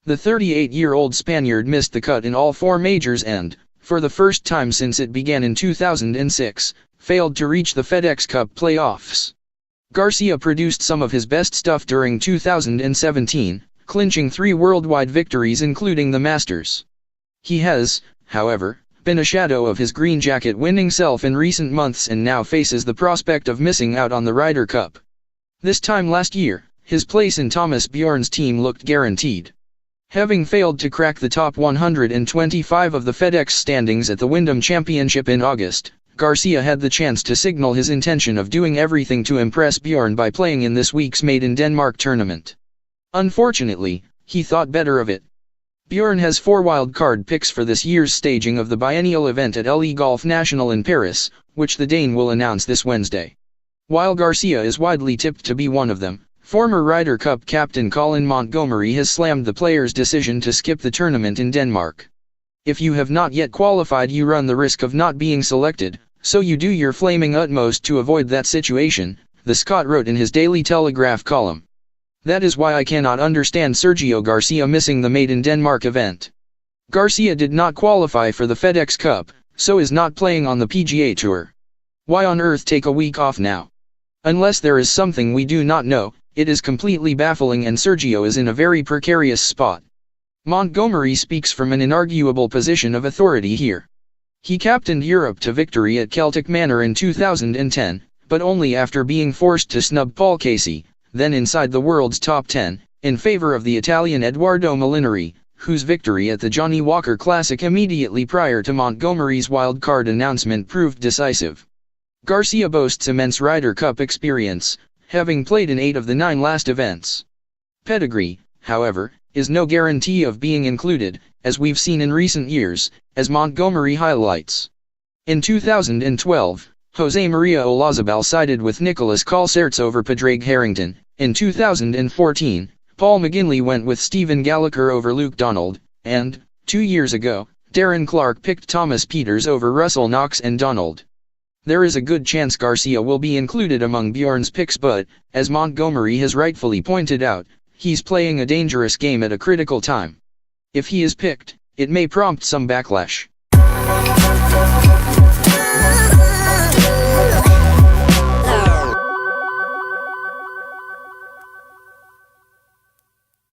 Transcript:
The 38-year-old Spaniard missed the cut in all four majors and, for the first time since it began in 2006, failed to reach the FedEx Cup playoffs. Garcia produced some of his best stuff during 2017, clinching 3 worldwide victories including the Masters. He has, however, been a shadow of his green jacket winning self in recent months and now faces the prospect of missing out on the Ryder Cup. This time last year, his place in Thomas Bjorn's team looked guaranteed. Having failed to crack the top 125 of the FedEx standings at the Wyndham Championship in August, Garcia had the chance to signal his intention of doing everything to impress Bjorn by playing in this week's Made in Denmark tournament. Unfortunately, he thought better of it. Bjorn has 4 wildcard picks for this year's staging of the biennial event at Le Golf National in Paris, which the Dane will announce this Wednesday. While Garcia is widely tipped to be one of them, former Ryder Cup captain Colin Montgomery has slammed the player's decision to skip the tournament in Denmark. If you have not yet qualified, you run the risk of not being selected, so you do your flaming utmost to avoid that situation, the Scot wrote in his Daily Telegraph column. That is why I cannot understand Sergio Garcia missing the Made in Denmark event. Garcia did not qualify for the FedEx Cup, so is not playing on the PGA Tour. Why on earth take a week off now? Unless there is something we do not know, it is completely baffling and Sergio is in a very precarious spot. Montgomery speaks from an inarguable position of authority here. He captained Europe to victory at Celtic Manor in 2010, but only after being forced to snub Paul Casey, then inside the world's top 10, in favor of the Italian Edoardo Molinari, whose victory at the Johnny Walker Classic immediately prior to Montgomery's wildcard announcement proved decisive. Garcia boasts immense Ryder Cup experience, having played in 8 of the 9 last events. Pedigree, however, is no guarantee of being included, as we've seen in recent years, as Montgomery highlights. In 2012, Jose Maria Olazabal sided with Nicholas Colsaerts over Padraig Harrington. In 2014, Paul McGinley went with Stephen Gallagher over Luke Donald, and, 2 years ago, Darren Clarke picked Thomas Pieters over Russell Knox and Donald. There is a good chance Garcia will be included among Bjorn's picks, but, as Montgomery has rightfully pointed out, he's playing a dangerous game at a critical time. If he is picked, it may prompt some backlash.